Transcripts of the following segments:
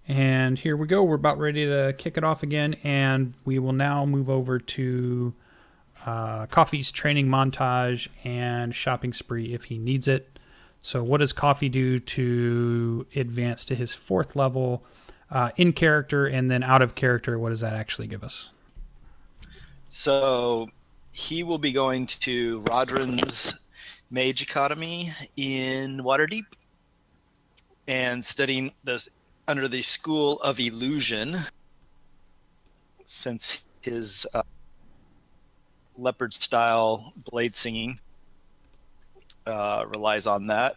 And here we go. We're about ready to kick it off again, and we will now move over to Coffee's training montage and shopping spree if he needs it. So what does Coffee do to advance to his 4th level in character, and then out of character, what does that actually give us? So he will be going to Rodrin's Mage Academy in Waterdeep and studying this under the School of Illusion, since his leopard style blade singing relies on that.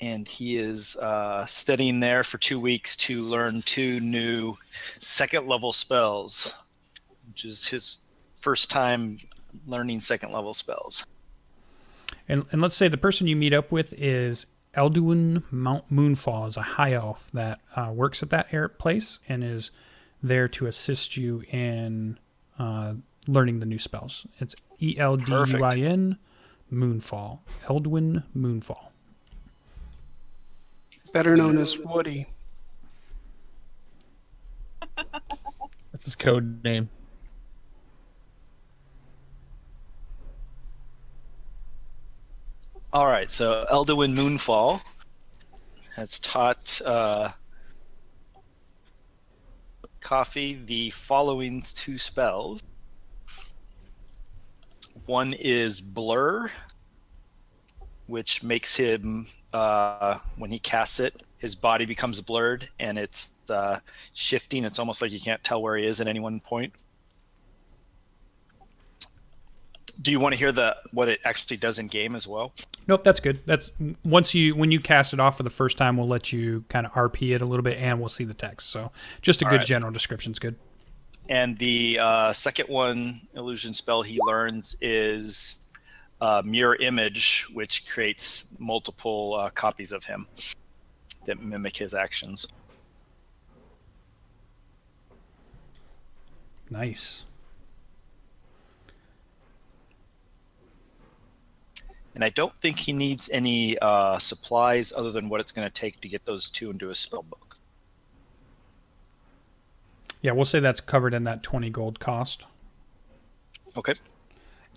And he is studying there for 2 weeks to learn 2 new 2nd level spells, which is his first time learning 2nd level spells. And let's say the person you meet up with is Elduin Moonfall, is a high elf that works at that place and is there to assist you in learning the new spells. It's Elduin Moonfall. Elduin Moonfall. Better known as Woody. That's his code name. All right, so Elduin Moonfall has taught Coffee the following 2 spells. One is Blur, which makes him, when he casts it, his body becomes blurred and it's shifting. It's almost like you can't tell where he is at any one point. Do you want to hear what it actually does in game as well? Nope, that's good. That's when you cast it off for the first time, we'll let you kind of RP it a little bit, and we'll see the text. So just a good general description is good. And the second one, illusion spell he learns is Mirror Image, which creates multiple copies of him that mimic his actions. Nice. And I don't think he needs any supplies other than what it's going to take to get those 2 into his spell book. Yeah, we'll say that's covered in that 20 gold cost. Okay.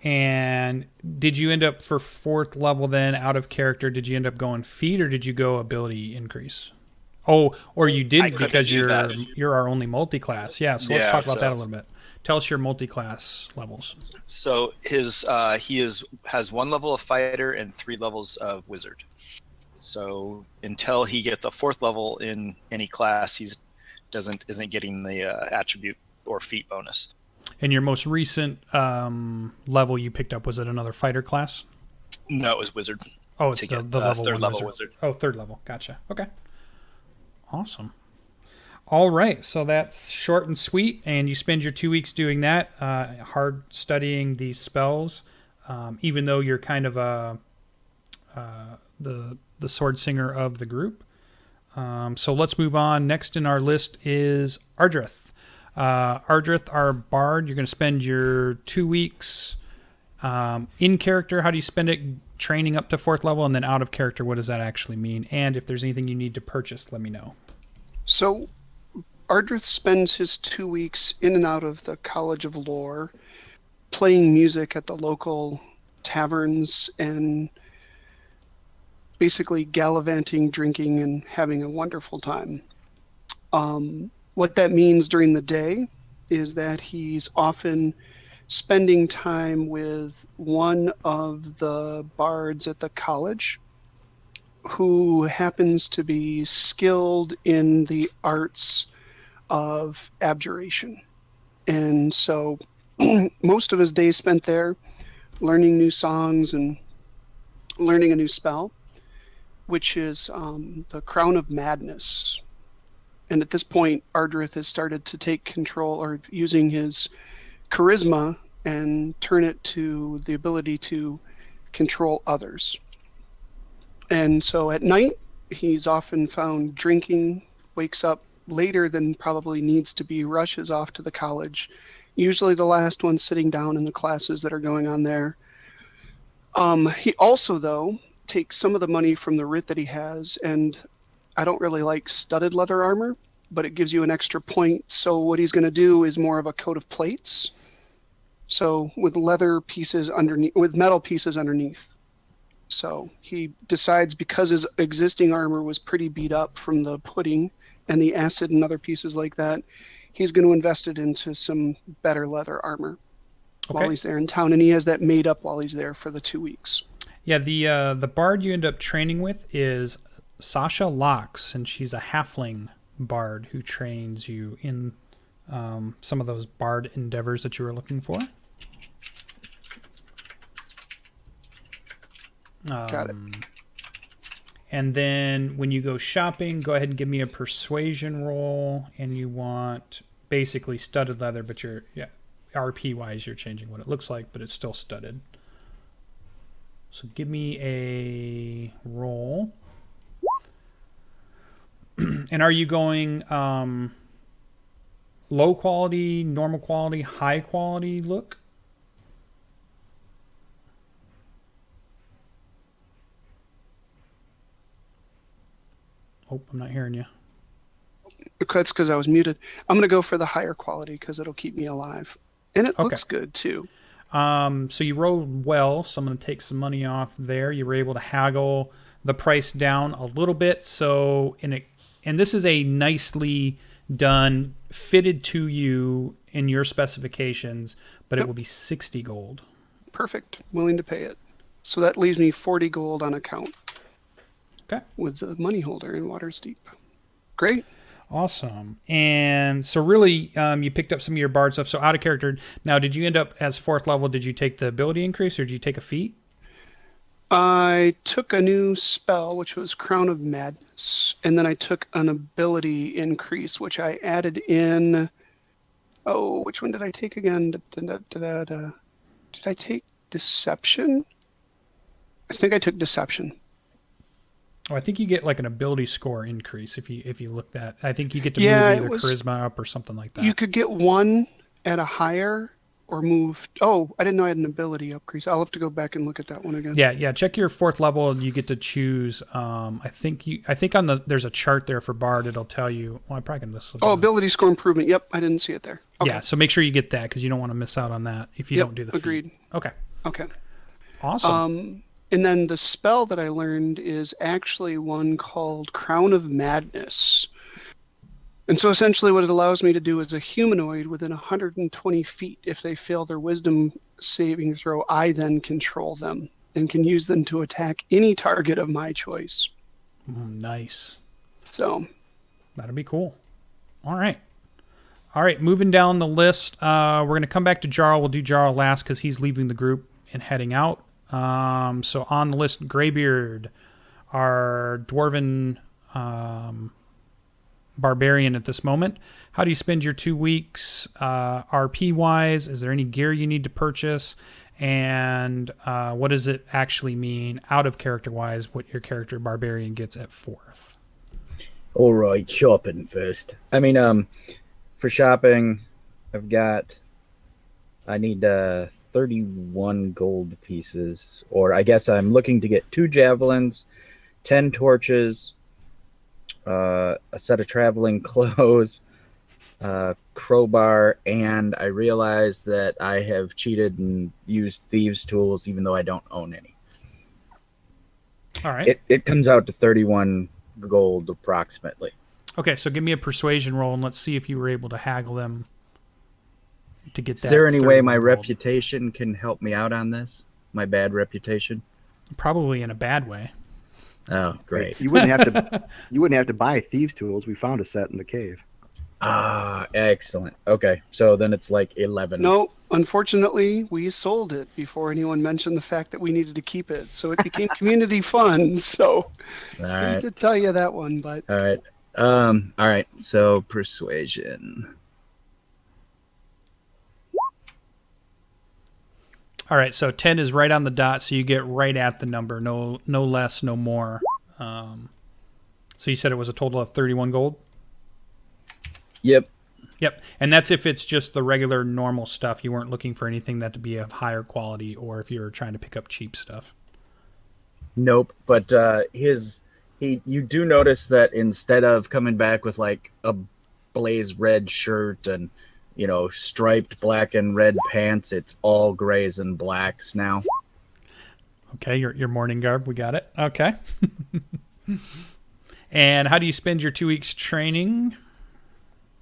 And did you end up for 4th level then, out of character, did you end up going feat or did you go ability increase? Oh, or you didn't because you're our only multi-class. Yeah, so let's talk about that a little bit. Tell us your multi-class levels. So his has 1 level of fighter and 3 levels of wizard. So until he gets a 4th level in any class, he isn't getting the attribute or feat bonus. And your most recent level you picked up, was it another fighter class? No, it was wizard. Oh, it's the level 3rd 1 level wizard. Oh, 3rd level. Gotcha. Okay. Awesome. All right, so that's short and sweet, and you spend your 2 weeks doing that, hard studying these spells, even though you're kind of the sword singer of the group. So let's move on. Next in our list is Ardreth. Ardreth, our bard, you're going to spend your 2 weeks in character. How do you spend it training up to 4th level, and then out of character, what does that actually mean? And if there's anything you need to purchase, let me know. So Ardreth spends his 2 weeks in and out of the College of Lore, playing music at the local taverns and basically gallivanting, drinking, and having a wonderful time. What that means during the day is that he's often spending time with one of the bards at the college who happens to be skilled in the arts of abjuration. And so most of his days spent there learning new songs and learning a new spell, which is the Crown of Madness. And at this point, Ardreth has started to take control, or using his charisma and turn it to the ability to control others. And so at night, he's often found drinking, wakes up later than probably needs to be, rushes off to the college, usually the last one sitting down in the classes that are going on there. He also, though, takes some of the money from the writ that he has, and I don't really like studded leather armor, but it gives you an extra point. So what he's going to do is more of a coat of plates. So with leather pieces underneath, with metal pieces underneath. So he decides, because his existing armor was pretty beat up from the pudding and the acid and other pieces like that, he's going to invest it into some better leather armor while he's there in town. And he has that made up while he's there for the 2 weeks. Yeah, the bard you end up training with is Sasha Locks, and she's a halfling bard who trains you in some of those bard endeavors that you were looking for. Got it. And then when you go shopping, go ahead and give me a persuasion roll, and you want basically studded leather, but RP wise you're changing what it looks like, but it's still studded. So give me a roll. And are you going low quality, normal quality, high quality look? Oh, I'm not hearing you. That's because I was muted. I'm going to go for the higher quality because it'll keep me alive. And it looks good, too. So you rolled well, so I'm going to take some money off there. You were able to haggle the price down a little bit. So, and this is a nicely done, fitted to you in your specifications, but it will be 60 gold. Perfect. Willing to pay it. So that leaves me 40 gold on account. Okay. With the money holder in Waterdeep. Great. Awesome. And so really, you picked up some of your bard stuff. So out of character. Now, did you end up as 4th level? Did you take the ability increase, or did you take a feat? I took a new spell, which was Crown of Madness, and then I took an ability increase, which I added in. Oh, which one did I take again? Did I take Deception? I think I took Deception. Oh, I think you get like an ability score increase if you look that. I think you get to move either charisma up or something like that. You could get one at a higher or move. Oh, I didn't know I had an ability increase. I'll have to go back and look at that one again. Yeah. Check your 4th level, and you get to choose. I think on there's a chart there for bard. It'll tell you. Well, I probably can just. Ability score improvement. Yep, I didn't see it there. Okay. Yeah, so make sure you get that because you don't want to miss out on that if you don't do the feat. Agreed. Okay. Awesome. And then the spell that I learned is actually one called Crown of Madness. And so essentially what it allows me to do is a humanoid within 120 feet. If they fail their wisdom saving throw, I then control them and can use them to attack any target of my choice. Nice. So that'll be cool. All right, moving down the list. We're going to come back to Jarrel. We'll do Jarrel last because he's leaving the group and heading out. So on the list, Greybeard, our Dwarven Barbarian at this moment. How do you spend your 2 weeks RP-wise? Is there any gear you need to purchase? And what does it actually mean out of character-wise, what your character Barbarian gets at 4th? All right, shopping first. I mean, for shopping, I need 31 gold pieces, or I guess I'm looking to get 2 javelins, 10 torches, a set of traveling clothes, crowbar, and I realized that I have cheated and used thieves' tools even though I don't own any. All right. It comes out to 31 gold approximately. Okay, so give me a persuasion roll and let's see if you were able to haggle them to get that. Is there any way my gold. reputation can help me out on this? My bad reputation? Probably in a bad way. Oh, great. You wouldn't have to buy thieves' tools. We found a set in the cave. Ah, excellent. Okay, so then it's like 11. No, unfortunately, we sold it before anyone mentioned the fact that we needed to keep it. So it became community funds. So I hate to tell you that one, but all right. All right. So persuasion. All right, so 10 is right on the dot, so you get right at the number, no less, no more. So you said it was a total of 31 gold? Yep. And that's if it's just the regular normal stuff. You weren't looking for anything that to be of higher quality, or if you were trying to pick up cheap stuff. Nope. But you do notice that instead of coming back with like a blaze red shirt and, striped black and red pants. It's all grays and blacks now. Okay, your morning garb. We got it. Okay. And how do you spend your 2 weeks training?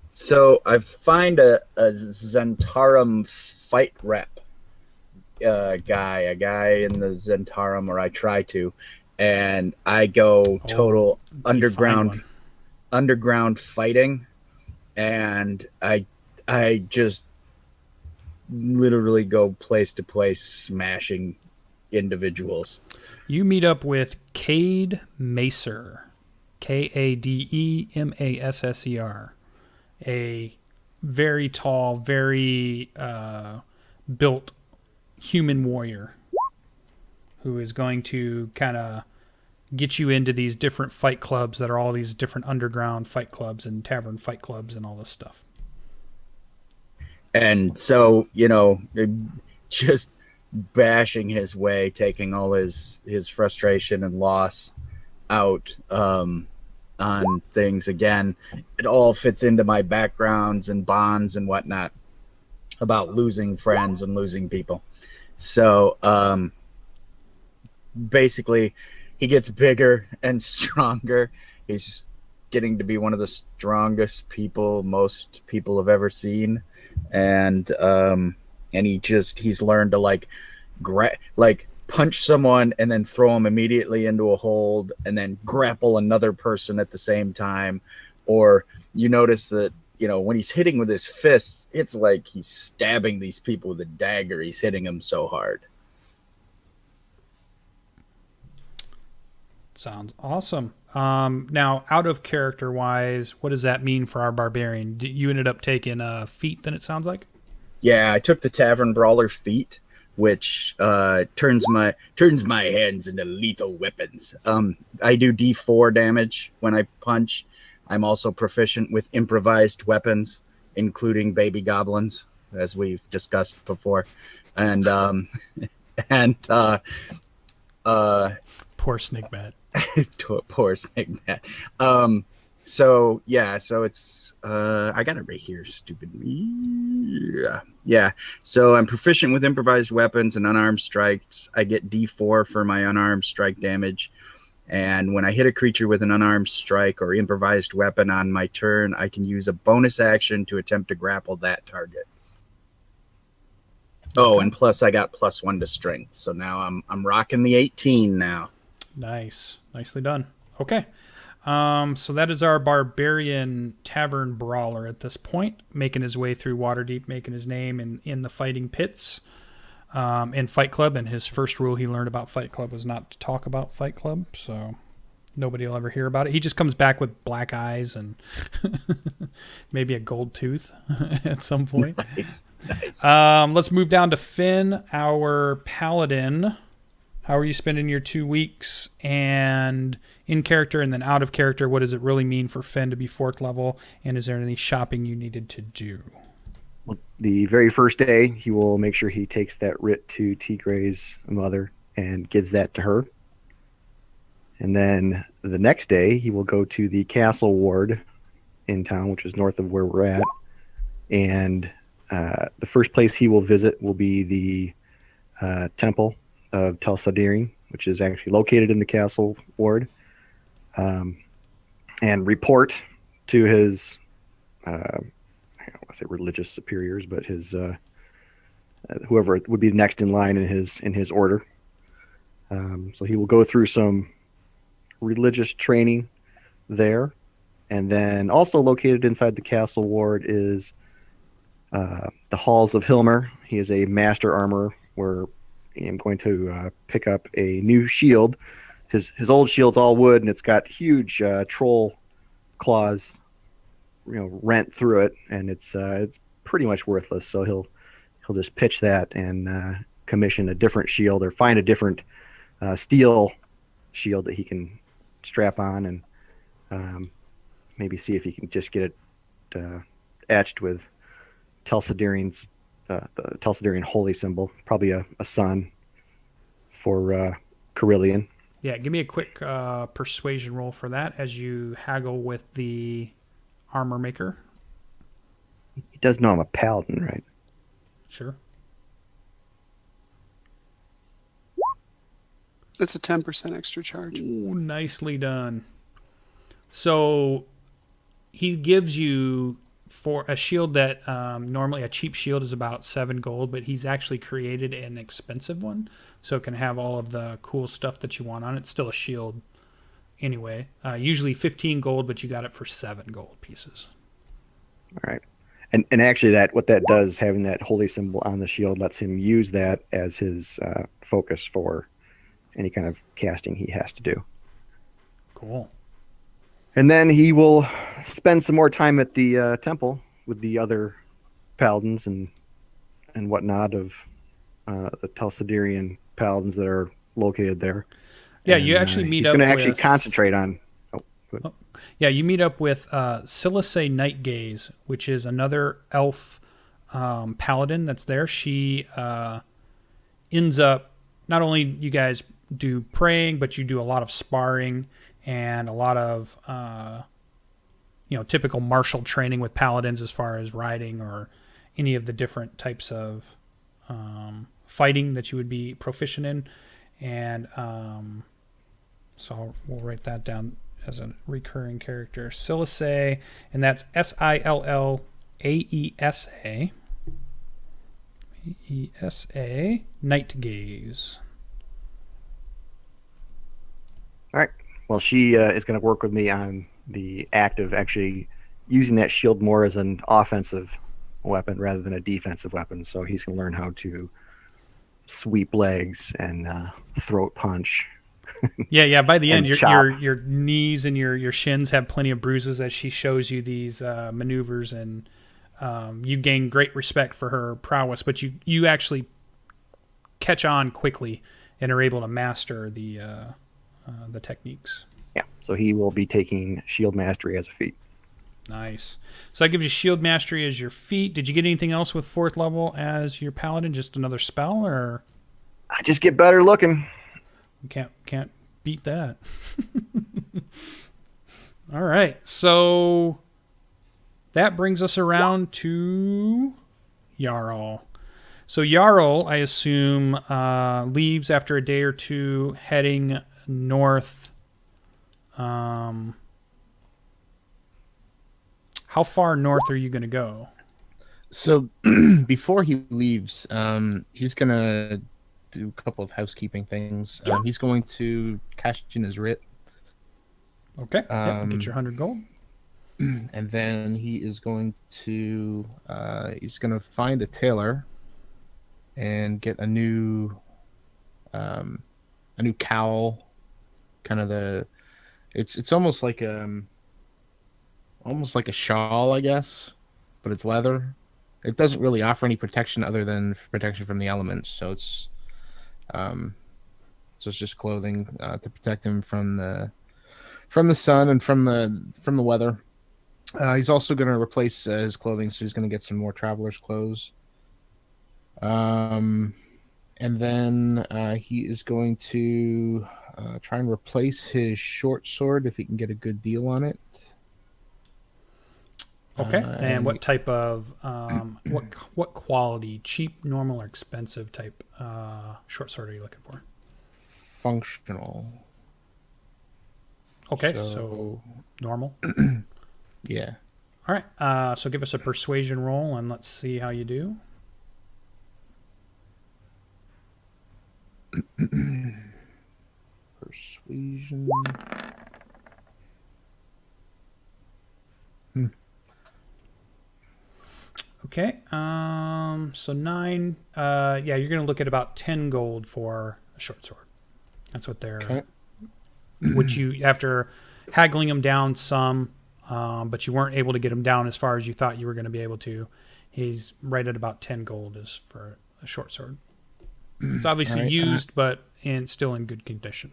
So I find a Zentarum fight rep guy, a guy in the Zentarum, or I try to, and I go total underground fighting, and I just literally go place to place smashing individuals. You meet up with Cade Macer, Kademasser, a very tall, very built human warrior who is going to kind of get you into these different fight clubs that are all these different underground fight clubs and tavern fight clubs and all this stuff. And so, just bashing his way, taking all his frustration and loss out on things. Again, it all fits into my backgrounds and bonds and whatnot about losing friends and losing people. So basically, he gets bigger and stronger. He's getting to be one of the strongest people most people have ever seen, and he's learned to punch someone and then throw them immediately into a hold and then grapple another person at the same time. Or you notice that, when he's hitting with his fists, it's like he's stabbing these people with a dagger. He's hitting them so hard. Sounds awesome. Now, out of character wise, what does that mean for our barbarian? You ended up taking a feat, then it sounds like? Yeah, I took the Tavern Brawler feat, which turns my hands into lethal weapons. I do D4 damage when I punch. I'm also proficient with improvised weapons, including baby goblins, as we've discussed before. And poor Snigbat. Poor Snigbat. So it's I got it right here, stupid me. Yeah. So I'm proficient with improvised weapons and unarmed strikes. I get D4 for my unarmed strike damage. And when I hit a creature with an unarmed strike or improvised weapon on my turn, I can use a bonus action to attempt to grapple that target. Oh, and plus I got +1 to strength. So now I'm rocking the 18 now. Nice. Nicely done. Okay. So that is our barbarian tavern brawler at this point, making his way through Waterdeep, making his name in the fighting pits, in Fight Club. And his first rule he learned about Fight Club was not to talk about Fight Club. So nobody will ever hear about it. He just comes back with black eyes and maybe a gold tooth at some point. Nice. Let's move down to Finn, our paladin. How are you spending your 2 weeks, and in character and then out of character? What does it really mean for Finn to be 4th level? And is there any shopping you needed to do? Well, the very first day, he will make sure he takes that writ to T. Gray's mother and gives that to her. And then the next day, he will go to the castle ward in town, which is north of where we're at. And the first place he will visit will be the temple of Tel Sadirin, which is actually located in the castle ward, and report to his, I don't want to say religious superiors, but his whoever would be next in line in his order. So he will go through some religious training there, and then also located inside the castle ward is the Halls of Hilmer. He is a master armorer where I'm going to pick up a new shield. His old shield's all wood, and it's got huge troll claws, rent through it, and it's pretty much worthless. So he'll just pitch that and commission a different shield, or find a different steel shield that he can strap on, and maybe see if he can just get it etched with Tel Sadirin's the Tel Sadirin holy symbol, probably a sun for Carillion. Yeah, give me a quick persuasion roll for that as you haggle with the armor maker He does know I'm a paladin, right? Sure. It's a 10% extra charge. Ooh, nicely done. So he gives you for a shield that normally a cheap shield is about 7 gold, but he's actually created an expensive one, so it can have all of the cool stuff that you want on it. It's still a shield anyway. Usually 15 gold, but you got it for 7 gold pieces. All right. And actually, what that does, having that holy symbol on the shield, lets him use that as his focus for any kind of casting he has to do. Cool. And then he will spend some more time at the temple with the other paladins and whatnot of the Telsidirian paladins that are located there. Yeah, And, you actually meet up He's going to with... actually concentrate on... Yeah, you meet up with SirLucien Nightgaze, which is another elf paladin that's there. She ends up... Not only you guys do praying, but you do a lot of sparring and a lot of typical martial training with paladins as far as riding or any of the different types of fighting that you would be proficient in. And so we'll write that down as a recurring character. SirLucien, and that's SILLAESA. ESA, Nightgaze. All right. Well, she is going to work with me on the act of actually using that shield more as an offensive weapon rather than a defensive weapon. So he's going to learn how to sweep legs and throat punch. Yeah. By the end, chop. your knees and your shins have plenty of bruises as she shows you these maneuvers, and you gain great respect for her prowess. But you actually catch on quickly and are able to master the techniques. Yeah. So he will be taking shield mastery as a feat. Nice. So that gives you shield mastery as your feat. Did you get anything else with 4th level as your paladin? Just another spell, or I just get better looking. you can't beat that. All right. So that brings us around to Jarrel. So Jarrel, I assume, leaves after a day or two, heading north. How far north are you going to go? So before he leaves, he's gonna do a couple of housekeeping things. He's going to cash in his writ. Okay. Get your 100 gold. And then he is going to find a tailor and get a new cowl. Kind of it's almost like a shawl, I guess, but it's leather. It doesn't really offer any protection other than protection from the elements. So it's just clothing to protect him from the sun and from the weather. He's also going to replace his clothing, so he's going to get some more traveler's clothes. And then he is going to try and replace his short sword if he can get a good deal on it. Okay. And what type of what quality, cheap, normal, or expensive type short sword are you looking for? Functional. Okay, so normal. Yeah. All right. So give us a persuasion roll and let's see how you do. Persuasion. Okay. So 9. Yeah, you're going to look at about 10 gold for a short sword. That's what they're. Okay. Which you, after haggling them down some, but you weren't able to get them down as far as you thought you were going to be able to. He's right at about 10 gold is for a short sword. It's obviously right, used, but still in good condition.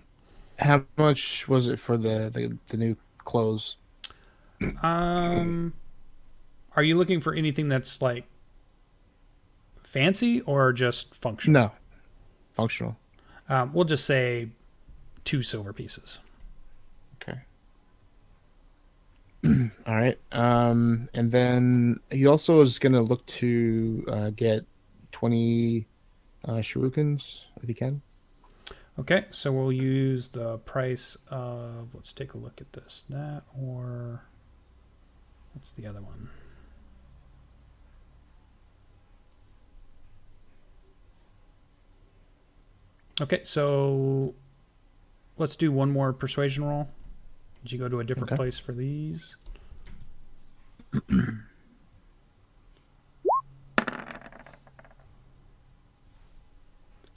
How much was it for the new clothes? Are you looking for anything that's like fancy or just functional? No, functional. We'll just say 2 silver pieces. Okay. All right. And then he also is going to look to get 20 shurikens if he can. Okay, so we'll use the price of, let's take a look at this. That or, what's the other one? Okay, so let's do one more persuasion roll. Did you go to a different place for these?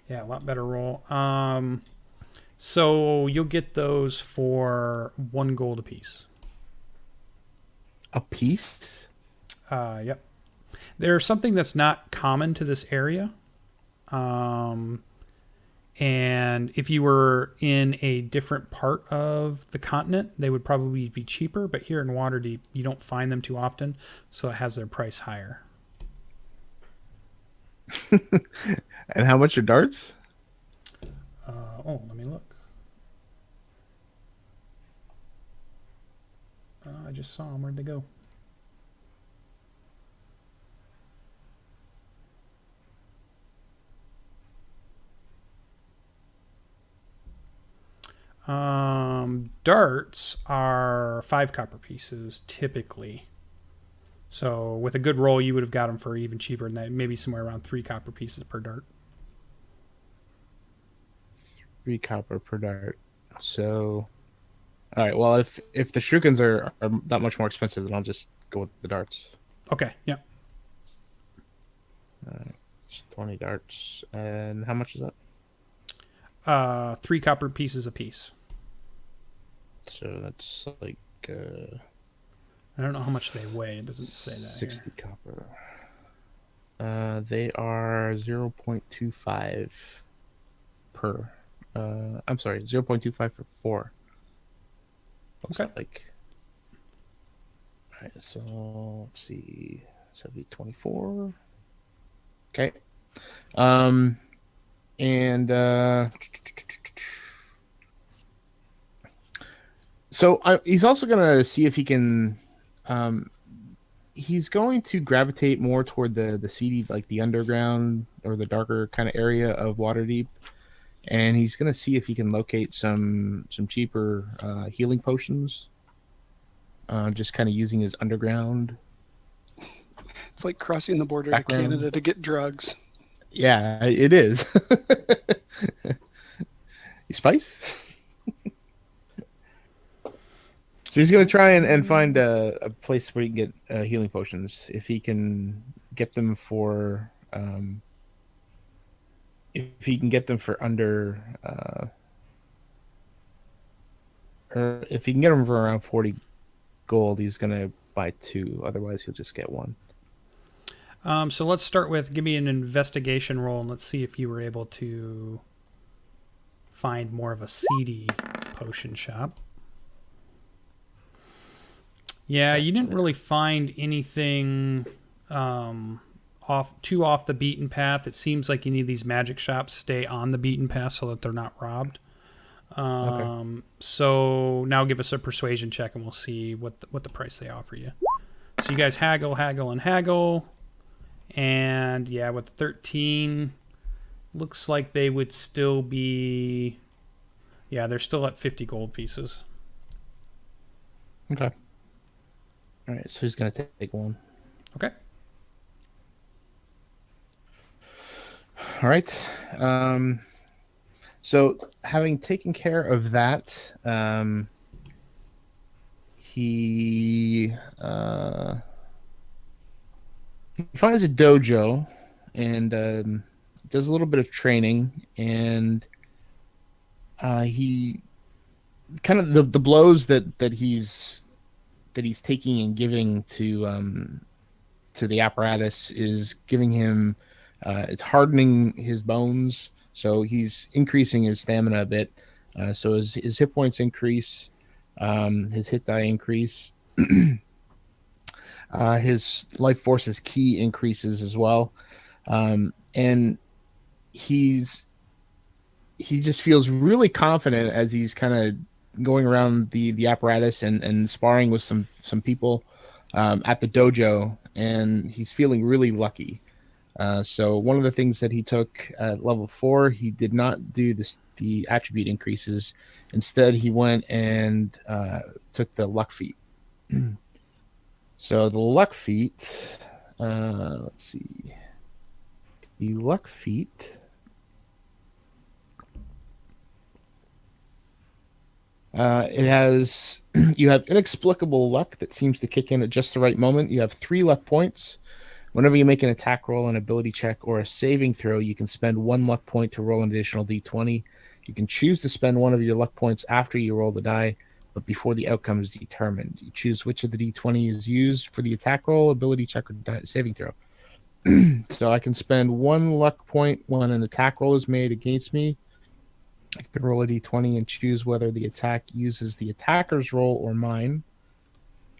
Yeah, a lot better roll. So you'll get those for 1 gold apiece. A piece? Yep. There's something that's not common to this area. And if you were in a different part of the continent, they would probably be cheaper. But here in Waterdeep, you don't find them too often, so it has their price higher. And how much are darts? Let me look. I just saw them. Where'd they go? Darts are 5 copper pieces typically. So with a good roll, you would have got them for even cheaper than that. Maybe somewhere around 3 copper pieces per dart. 3 copper per dart. So, all right. Well, if the shurikens are that much more expensive, then I'll just go with the darts. Okay. Yeah. 20 darts. And how much is that? 3 copper pieces a piece. So that's like I don't know how much they weigh. It doesn't say that 60 here. copper. They are 0.25 per. I'm sorry, 0.25 for 4. Looks Okay. like. All right, so let's see. So it'd be 24. Okay. And so he's also going to see if he can. He's going to gravitate more toward the seedy, like the underground or the darker kind of area of Waterdeep, and he's going to see if he can locate some cheaper healing potions. Just kind of using his underground. It's like crossing the border Background. to Canada to get drugs. Yeah, it is. You spice? So he's going to try and find a place where he can get healing potions. If he can get them for under or if he can get them for around 40 gold, he's going to buy 2. Otherwise, he'll just get 1. So let's start with, give me an investigation roll, and let's see if you were able to find more of a seedy potion shop. Yeah, you didn't really find anything off the beaten path. It seems like you need these magic shops stay on the beaten path so that they're not robbed. Okay. So now give us a persuasion check, and we'll see what the price they offer you. So you guys haggle, and yeah, with 13, looks like they would still be. Yeah, they're still at 50 gold pieces. Okay. All right, so he's going to take 1. Okay. All right. So having taken care of that, he finds a dojo and does a little bit of training, and he kind of the blows that he's taking and giving to the apparatus is giving him it's hardening his bones, so he's increasing his stamina a bit, so his hit points increase, his hit die increase, his life force's key increases as well, and he just feels really confident as he's kind of going around the apparatus and sparring with some people at the dojo, and he's feeling really lucky. So one of the things that he took at level 4, he did not do the attribute increases. Instead, he went and took the luck feat. So the luck feat, let's see. The luck feat. It has, you have inexplicable luck that seems to kick in at just the right moment. You have 3 luck points. Whenever you make an attack roll, an ability check, or a saving throw, you can spend 1 luck point to roll an additional d20. You can choose to spend 1 of your luck points after you roll the die, but before the outcome is determined. You choose which of the d20 is used for the attack roll, ability check, or saving throw. So I can spend 1 luck point when an attack roll is made against me. I can roll a d20 and choose whether the attack uses the attacker's roll or mine.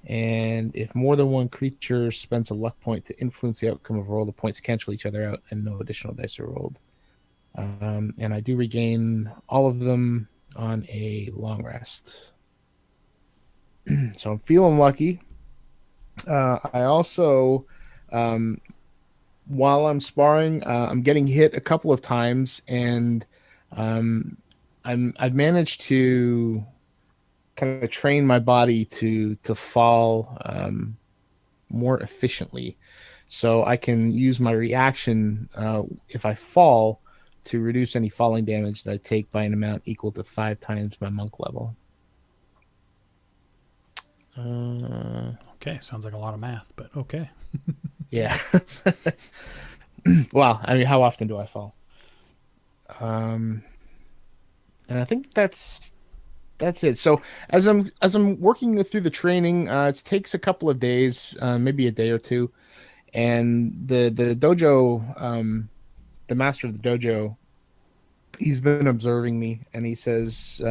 And if more than one creature spends a luck point to influence the outcome of a roll, the points cancel each other out and no additional dice are rolled. And I do regain all of them on a long rest. So I'm feeling lucky. I also, while I'm sparring, I'm getting hit a couple of times, and I've managed to kind of train my body to fall more efficiently, so I can use my reaction if I fall to reduce any falling damage that I take by an amount equal to 5 times my monk level. Okay, sounds like a lot of math, but okay. Yeah. Well, I mean, how often do I fall? And I think that's it. So as I'm working through the training, it takes a couple of days, maybe a day or two, and the dojo, the master of the dojo, he's been observing me, and he says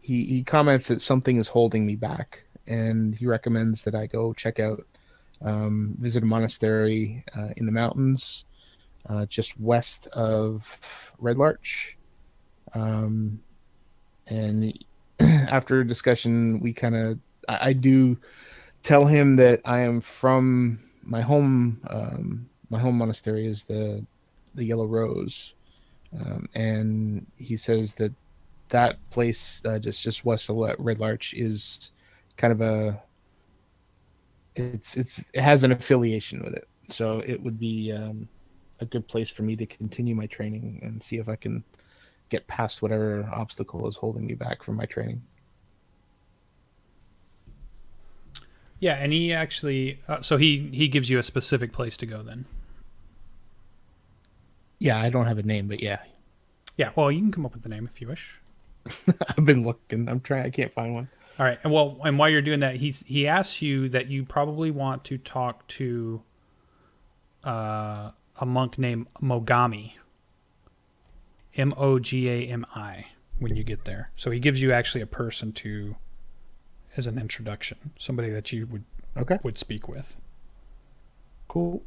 he comments that something is holding me back, and he recommends that I go check out, visit a monastery in the mountains, just west of Red Larch. And after a discussion, I do tell him that I am from my home. My home monastery is the Yellow Rose, and he says that place just west of Red Larch is kind of it has an affiliation with it, so it would be a good place for me to continue my training and see if I can get past whatever obstacle is holding me back from my training. Yeah, and he actually, so he gives you a specific place to go then. Yeah, I don't have a name, but yeah. Yeah, well, you can come up with the name if you wish. I've been looking. I'm trying. I can't find one. All right, and while you're doing that, he asks you that you probably want to talk to a monk named Mogami. Mogami when you get there. So he gives you actually a person as an introduction, somebody that you would speak with. Cool.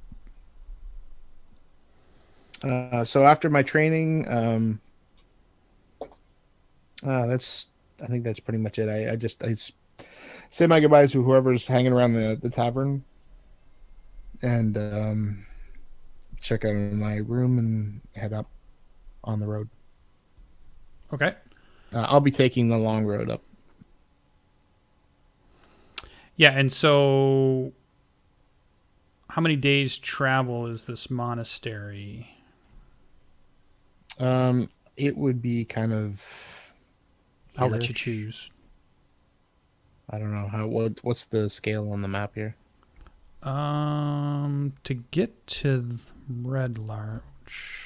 So after my training, I think that's pretty much it. I say my goodbyes to whoever's hanging around the tavern, and check out my room and head up on the road. Okay. I'll be taking the long road up. Yeah, and so how many days travel is this monastery? It would be kind of I'll let you here-ish. choose. I don't know what's the scale on the map here. To get to Red Larch.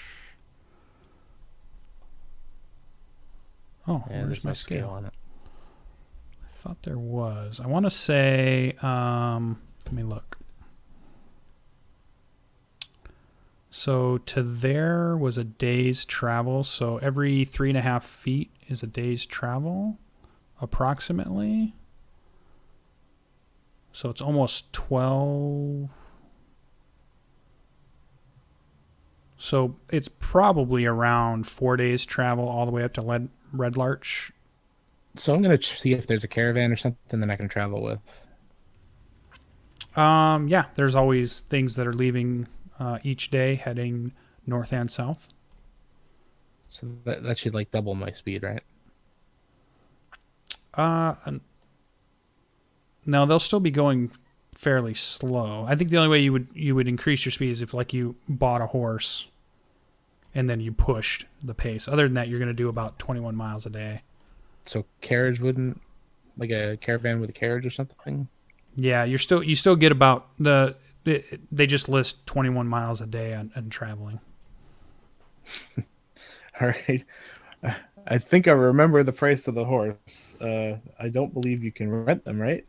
Oh, Yeah, where's there's my no scale scale? on it. I thought there was. I want to say, let me look. So to there was a day's travel. So every 3.5 feet is a day's travel, approximately. So it's almost 12. So it's probably around 4 days travel all the way up to Red Larch So I'm gonna see if there's a caravan or something that I can travel with. Yeah, there's always things that are leaving each day, heading north and south. So that should like double my speed, right? No, they'll still be going fairly slow. I think the only way you would increase your speed is if like you bought a horse and then you pushed the pace. Other than that, you're going to do about 21 miles a day. So carriage wouldn't, like a caravan with a carriage or something? Yeah, you still get about they just list 21 miles a day on traveling. All right. I think I remember the price of the horse. I don't believe you can rent them, right?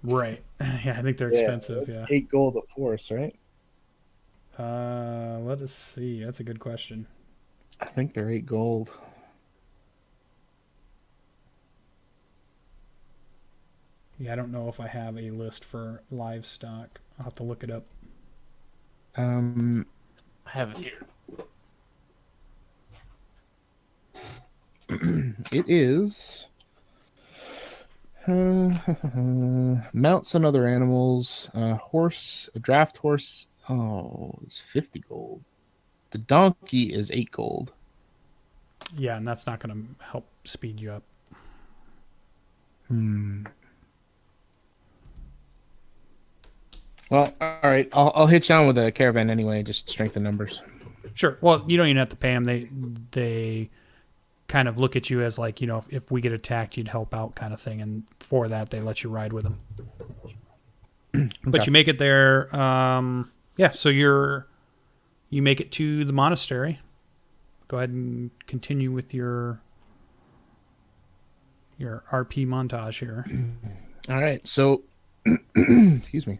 Right. Yeah, I think they're expensive. That's Yeah. 8 gold a horse, right? Let us see. That's a good question. I think they're 8 gold. Yeah, I don't know if I have a list for livestock. I'll have to look it up. I have it here. It is mounts and other animals. Horse, a draft horse. Oh, it's 50 gold. The donkey is 8 gold. Yeah, and that's not going to help speed you up. Well, all right. I'll hitch on with a caravan anyway. Just strengthen numbers. Sure. Well, you don't even have to pay them. They kind of look at you as like, if we get attacked, you'd help out kind of thing. And for that, they let you ride with them. But you make it there. Yeah, so you make it to the monastery. Go ahead and continue with your RP montage here. All right. So, excuse me.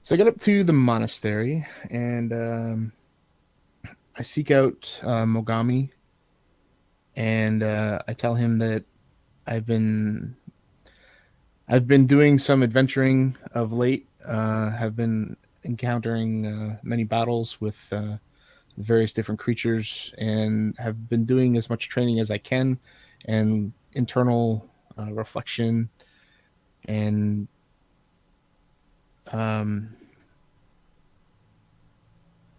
So I get up to the monastery and I seek out Mogami. And I tell him that I've been doing some adventuring of late. Have been encountering many battles with various different creatures, and have been doing as much training as I can, and internal reflection, and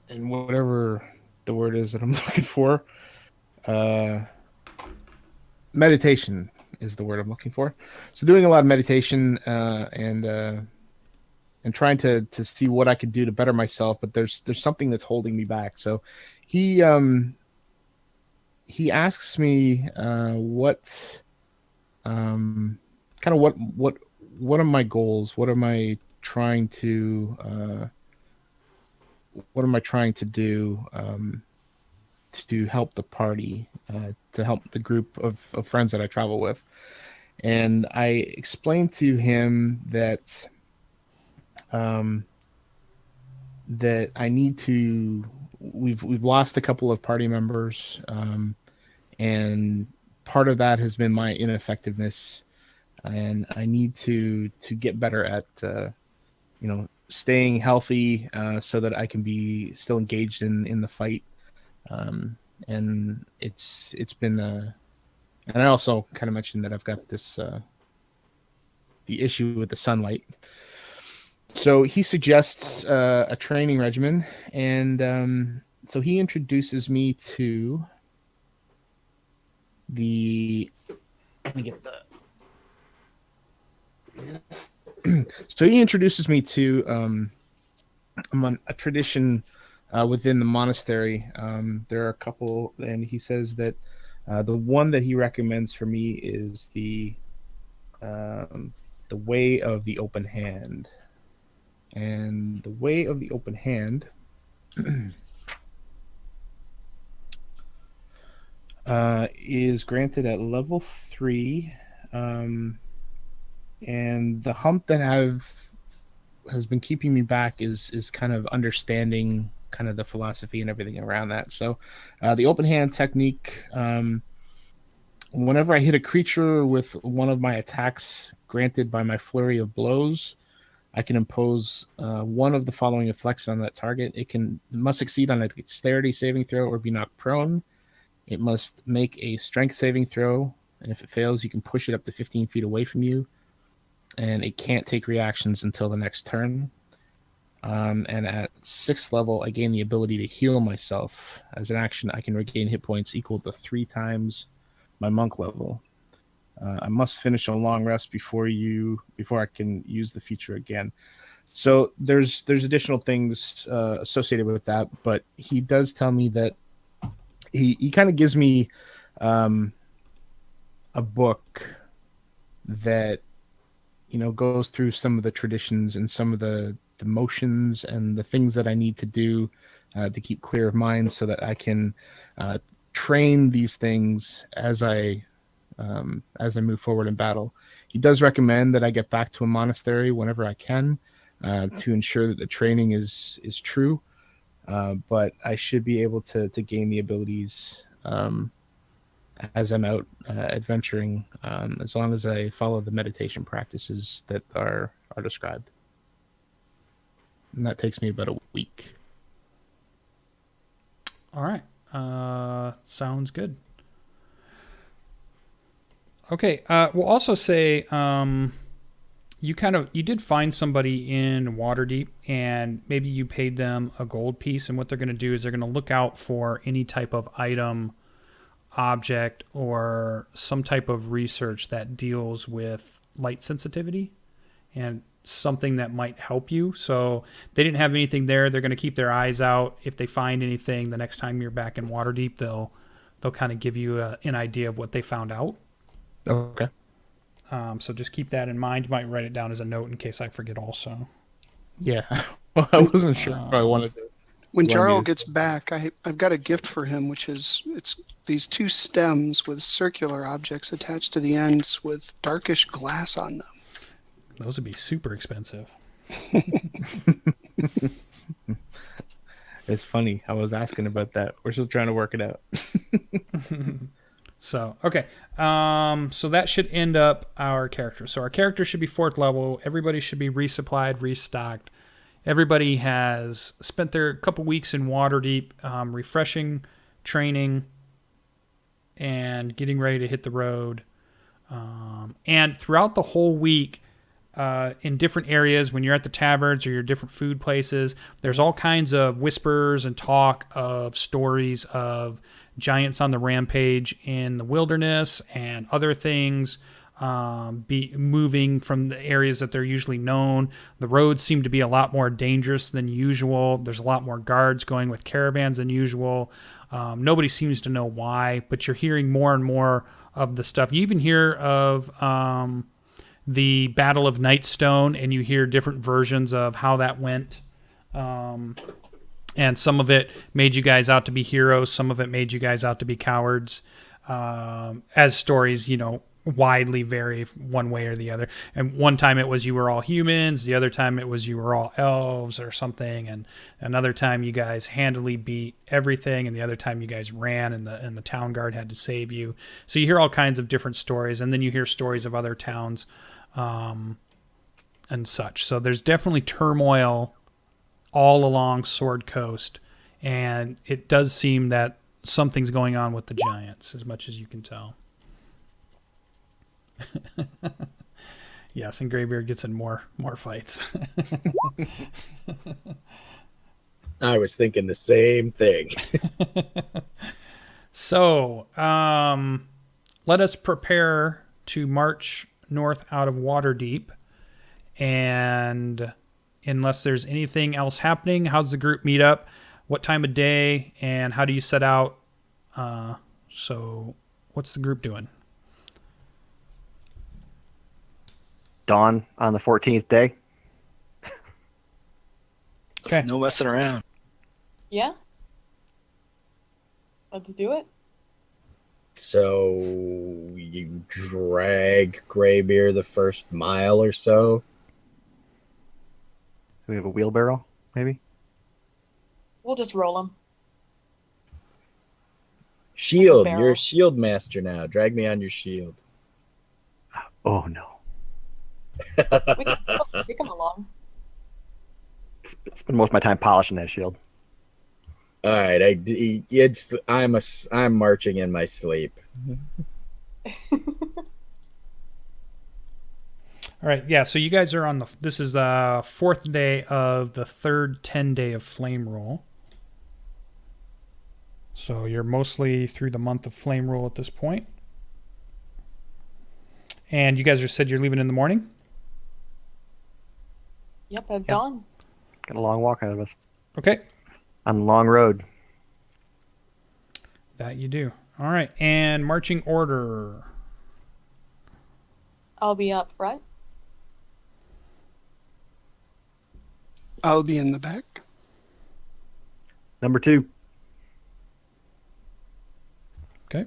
whatever the word is that I'm looking for. Meditation is the word I'm looking for. So doing a lot of meditation and trying to see what I could do to better myself, but there's something that's holding me back. So he asks me what are my goals? What am I trying to do to help the party, to help the group of friends that I travel with. And I explained to him that that I need to. We've lost a couple of party members, and part of that has been my ineffectiveness, and I need to get better at staying healthy so that I can be still engaged in the fight. And it's been and I also kind of mentioned that I've got this the issue with the sunlight. So he suggests a training regimen, and so he introduces me to the. Let me get the. So he introduces me to a tradition within the monastery. There are a couple, and he says that the one that he recommends for me is the way of the open hand. And the way of the open hand is granted at level 3, and the hump that has been keeping me back is kind of understanding kind of the philosophy and everything around that. So the open hand technique, whenever I hit a creature with one of my attacks granted by my flurry of blows, I can impose one of the following effects on that target. It must succeed on a dexterity saving throw or be knocked prone. It must make a strength saving throw, and if it fails, you can push it up to 15 feet away from you, and it can't take reactions until the next turn. And at 6th level, I gain the ability to heal myself. As an action, I can regain hit points equal to 3 times my monk level. I must finish a long rest before I can use the feature again. So there's additional things associated with that, but he does tell me that he kind of gives me a book that goes through some of the traditions and some of the motions and the things that I need to do to keep clear of mind, so that I can train these things as I move forward in battle. He does recommend that I get back to a monastery whenever I can to ensure that the training is true, but I should be able to gain the abilities as I'm out adventuring, as long as I follow the meditation practices that are described. And that takes me about a week. All right. Sounds good. Okay. We'll also say you did find somebody in Waterdeep, and maybe you paid them a gold piece, and what they're going to do is they're going to look out for any type of item, object, or some type of research that deals with light sensitivity and something that might help you. So they didn't have anything there. They're going to keep their eyes out. If they find anything, the next time you're back in Waterdeep, they'll kind of give you an idea of what they found out. Okay. So just keep that in mind. You might write it down as a note in case I forget also. Yeah. Well, I wasn't sure if I wanted to. When Jarrel gets back, I've got a gift for him, which is it's these 2 stems with circular objects attached to the ends with darkish glass on them. Those would be super expensive. It's funny. I was asking about that. We're still trying to work it out. So, okay. So that should end up our character. So our character should be 4th level. Everybody should be resupplied, restocked. Everybody has spent their couple weeks in Waterdeep, refreshing, training, and getting ready to hit the road. And throughout the whole week, in different areas, when you're at the taverns or your different food places, there's all kinds of whispers and talk of stories of giants on the rampage in the wilderness and other things be moving from the areas that they're usually known. The roads seem to be a lot more dangerous than usual. There's a lot more guards going with caravans than usual. Nobody seems to know why, but you're hearing more and more of the stuff. You even hear of the Battle of Nightstone, and you hear different versions of how that went. And some of it made you guys out to be heroes. Some of it made you guys out to be cowards. As stories, widely vary one way or the other. And one time it was you were all humans. The other time it was you were all elves or something. And another time you guys handily beat everything. And the other time you guys ran and the town guard had to save you. So you hear all kinds of different stories. And then you hear stories of other towns and such. So there's definitely turmoil all along Sword Coast. And it does seem that something's going on with the giants, as much as you can tell. Yes, and Greybeard gets in more fights. I was thinking the same thing. So, let us prepare to march north out of Waterdeep. And unless there's anything else happening, how's the group meet up? What time of day? And how do you set out? So, what's the group doing? Dawn on the 14th day. Okay. No messing around. Yeah. Let's do it. So you drag Greybeard the first mile or so. Do we have a wheelbarrow, maybe? We'll just roll them. Shield. Barrel. You're a shield master now. Drag me on your shield. Oh, no. We can take them along. Spend most of my time polishing that shield. All right. I'm marching in my sleep. All right, yeah, so you guys are on this is the 4th day of the 3rd 10-day of Flame Roll. So you're mostly through the month of Flame Roll at this point. And you guys said you're leaving in the morning? Yep, at dawn. Got a long walk ahead of us. Okay. On the long road. That you do. All right, and marching order. I'll be up front. I'll be in the back. Number 2. Okay.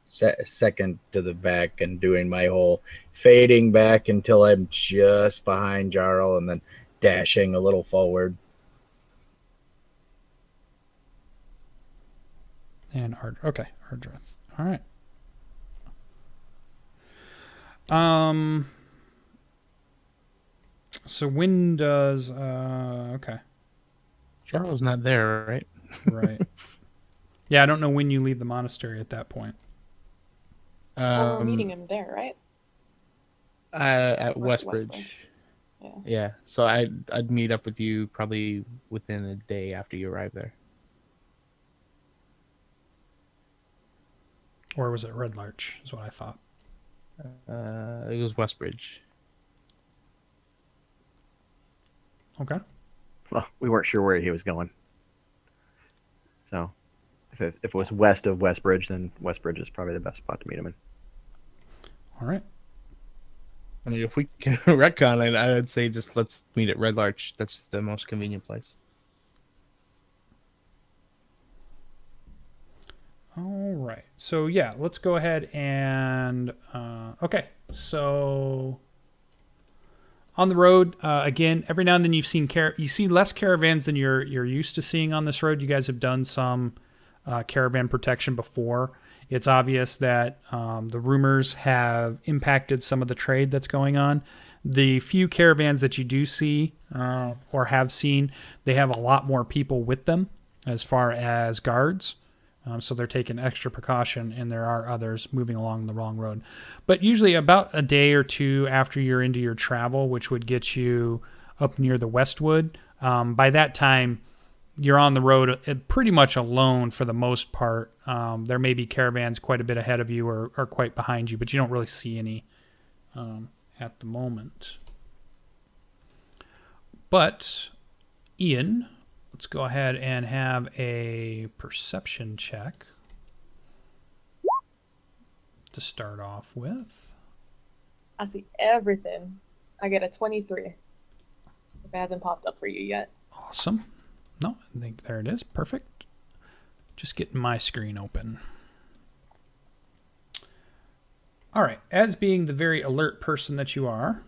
Second to the back and doing my whole fading back until I'm just behind Jarrel and then dashing a little forward. And Ardreth. All right. So when does okay. Jarrel's not there, right? Right. Yeah, I don't know when you leave the monastery at that point. Well, we're meeting him there, right? At We're at Westbridge. Yeah. Yeah. So I'd meet up with you probably within a day after you arrive there. Or was it Red Larch, is what I thought. It was Westbridge. Okay. Well, we weren't sure where he was going. So, if it was west of Westbridge, then Westbridge is probably the best spot to meet him in. All right. I mean, if we can retcon it, I would say just let's meet at Red Larch. That's the most convenient place. All right. So yeah, let's go ahead and okay. So on the road again, every now and then you see less caravans than you're used to seeing on this road. You guys have done some caravan protection before. It's obvious that the rumors have impacted some of the trade that's going on. The few caravans that you do see or have seen, they have a lot more people with them as far as guards. So they're taking extra precaution, and there are others moving along the wrong road. But usually about a day or two after you're into your travel, which would get you up near the Westwood, by that time you're on the road pretty much alone for the most part. There may be caravans quite a bit ahead of you or quite behind you, but you don't really see any at the moment. But Ian, let's go ahead and have a perception check to start off with. I see everything. I get a 23. If it hasn't popped up for you yet. Awesome. No, I think there it is. Perfect. Just getting my screen open. All right. As being the very alert person that you are,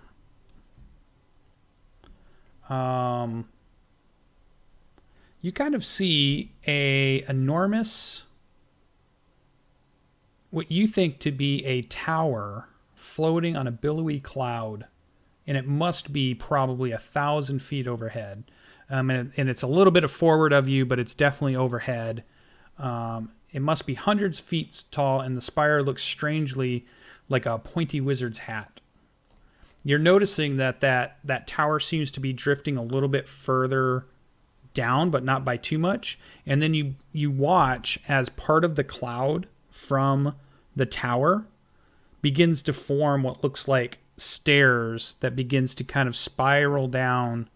you kind of see a enormous, what you think to be a tower floating on a billowy cloud, and it must be probably 1,000 feet overhead. And it's a little bit forward of you, but it's definitely overhead. It must be hundreds of feet tall, and the spire looks strangely like a pointy wizard's hat. You're noticing that tower seems to be drifting a little bit further down, but not by too much. And then you watch as part of the cloud from the tower begins to form what looks like stairs that begins to kind of spiral down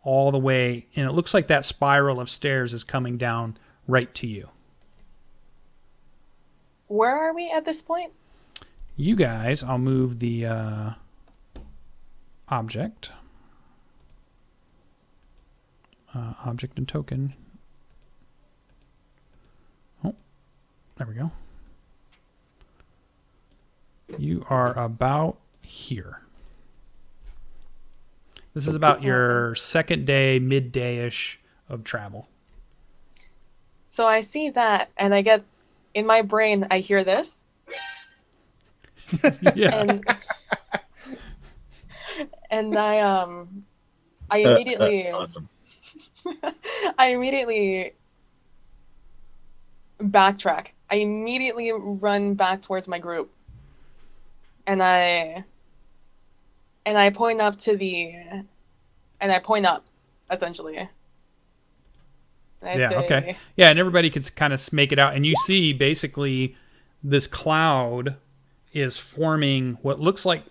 all the way, and it looks like that spiral of stairs is coming down right to you. Where are we at this point? You guys, I'll move the object. Object and token. Oh, there we go. You are about here. This is about your second day, midday-ish of travel. So I see that, and I get, in my brain, I hear this. Yeah. And I immediately... Awesome. I immediately backtrack. I immediately run back towards my group. And I And I point up essentially. And I'd Yeah, say, okay. Yeah, and everybody can kind of make it out. And you see basically this cloud is forming what looks like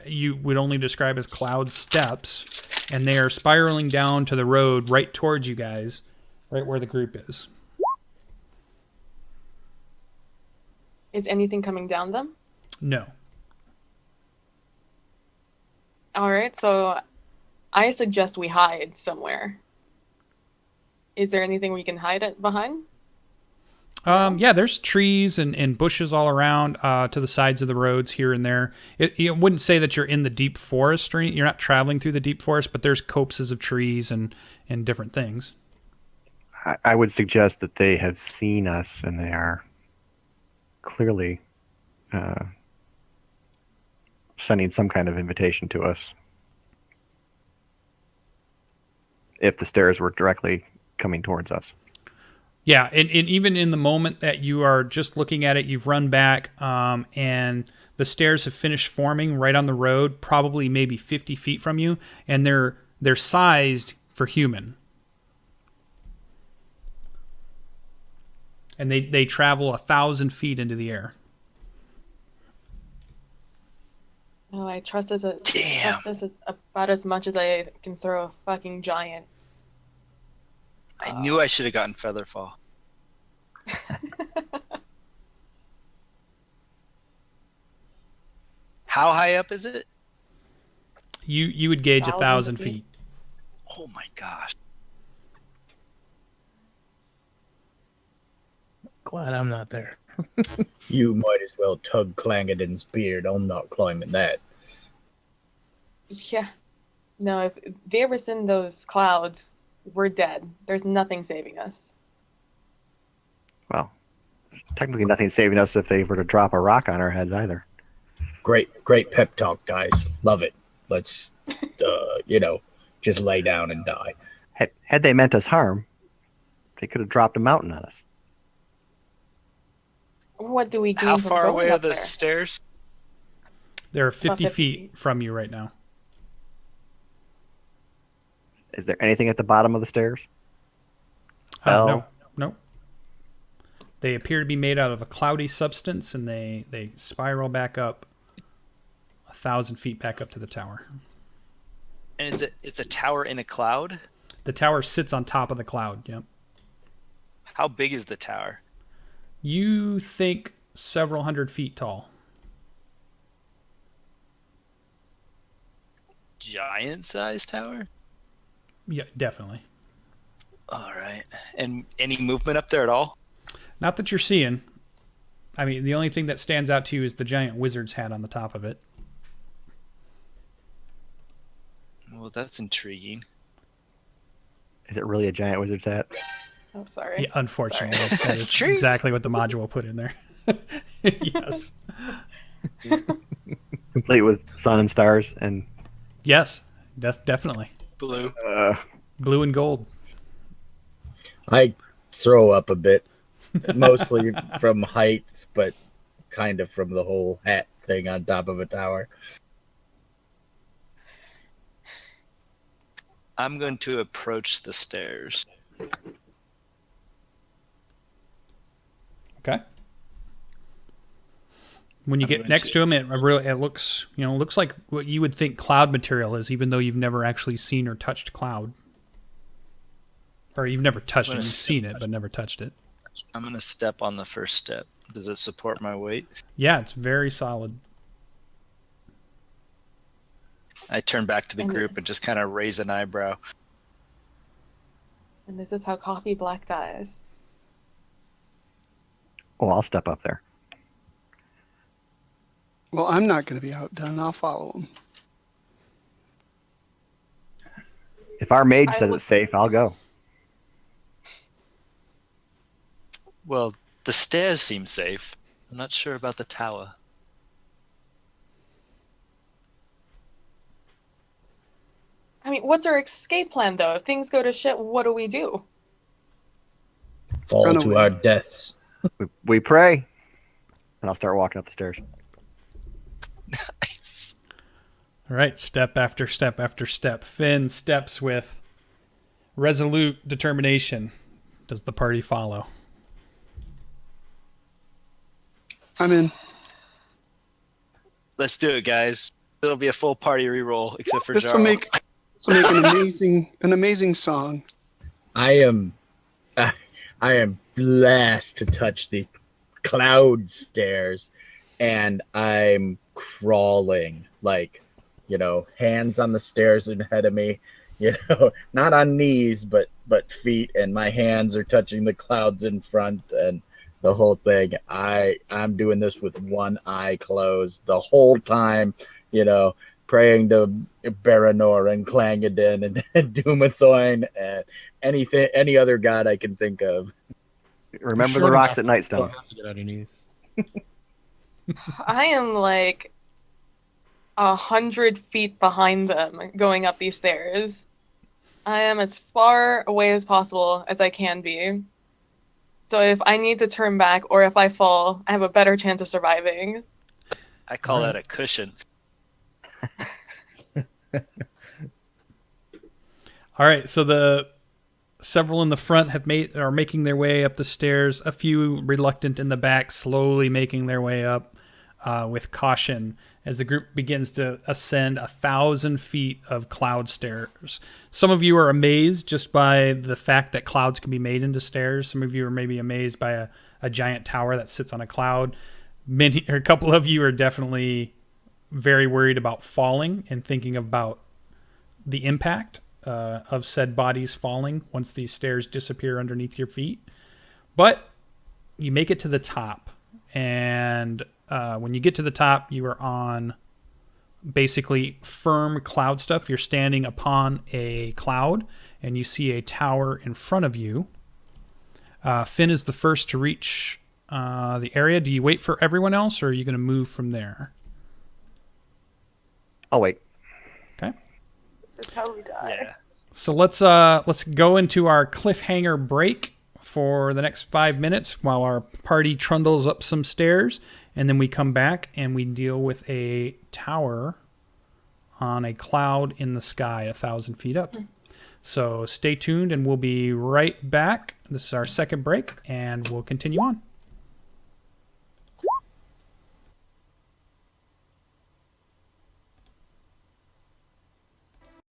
you would only describe as cloud steps. And they are spiraling down to the road right towards you guys, right where the group is. Is anything coming down them? No. All right, so I suggest we hide somewhere. Is there anything we can hide it behind? Yeah, there's trees and bushes all around to the sides of the roads here and there. You wouldn't say that you're in the deep forest, or you're not traveling through the deep forest, but there's copses of trees and different things. I would suggest that they have seen us and they are clearly sending some kind of invitation to us. If the stairs were directly coming towards us. Yeah, and even in the moment that you are just looking at it, you've run back, and the stairs have finished forming right on the road, probably maybe 50 feet from you, and they're sized for human. And they travel 1,000 feet into the air. Oh, I trust this about as much as I can throw a fucking giant. I knew I should have gotten Featherfall. How high up is it? You would gauge 1,000 feet. Oh my gosh. Glad I'm not there. You might as well tug Clangeddin's beard. I'm not climbing that. Yeah. No, if they ever send those clouds, we're dead. There's nothing saving us. Well, technically nothing saving us if they were to drop a rock on our heads either. Great pep talk, guys. Love it. Let's, just lay down and die. Had they meant us harm, they could have dropped a mountain on us. What do we gain How from far going away are up the there? stairs? They're 50 50 feet from you right now. Is there anything at the bottom of the stairs? No. They appear to be made out of a cloudy substance, and they spiral back up 1,000 feet back up to the tower. And it's a tower in a cloud? The tower sits on top of the cloud, yep. How big is the tower? You think several hundred feet tall. Giant-sized tower? Yeah, definitely. All right. And any movement up there at all? Not that you're seeing. I mean, the only thing that stands out to you is the giant wizard's hat on the top of it. Well, that's intriguing. Is it really a giant wizard's hat? Oh, sorry. Yeah, unfortunately, Sorry. that is True. exactly what the module put in there. Yes. Complete with sun and stars and Yes, definitely. Blue. Blue and gold. I throw up a bit, mostly from heights, but kind of from the whole hat thing on top of a tower. I'm going to approach the stairs. Okay. When you I'm get going next to- to him, it looks like what you would think cloud material is, even though you've never actually seen or touched cloud. Or you've never touched it. What You've a- seen it, but never touched it. I'm going to step on the first step. Does it support my weight? Yeah, it's very solid. I turn back to the group and just kind of raise an eyebrow. And this is how Ka'FeyBlak dies. oh, I'll step up there. Well, I'm not going to be outdone. I'll follow him. If our mage I says would- it's safe, I'll go. Well, the stairs seem safe. I'm not sure about the tower. I mean, what's our escape plan, though? If things go to shit, what do we do? Fall Run to away. our deaths. We pray, and I'll start walking up the stairs. Nice. All right, step after step after step. Finn steps with resolute determination. Does the party follow? I'm in. Let's do it, guys. It'll be a full party reroll, except for This will Jarrel. make an amazing song. I am blessed to touch the cloud stairs, and I'm crawling, like, hands on the stairs ahead of me, not on knees, but feet, and my hands are touching the clouds in front, and the whole thing. I'm doing this with one eye closed the whole time, praying to Baranor and Clangadin and Dumathoin and any other god I can think of. Remember the rocks at Nightstone. I am like 100 feet behind them going up these stairs. I am as far away as possible as I can be. So if I need to turn back or if I fall, I have a better chance of surviving. I call that a cushion. All right, so the several in the front are making their way up the stairs. A few reluctant in the back, slowly making their way up with caution as the group begins to ascend 1,000 feet of cloud stairs. Some of you are amazed just by the fact that clouds can be made into stairs. Some of you are maybe amazed by a giant tower that sits on a cloud. A couple of you are definitely very worried about falling and thinking about the impact of said bodies falling once these stairs disappear underneath your feet. But you make it to the top, and when you get to the top, you are on basically firm cloud stuff. You're standing upon a cloud, and you see a tower in front of you. Finn is the first to reach the area. Do you wait for everyone else, or are you going to move from there? I'll wait. Okay. This is how we die. Yeah. So let's go into our cliffhanger break for the next 5 minutes while our party trundles up some stairs, and then we come back and we deal with a tower on a cloud in the sky 1,000 feet up. So stay tuned, and we'll be right back. This is our second break, and we'll continue on.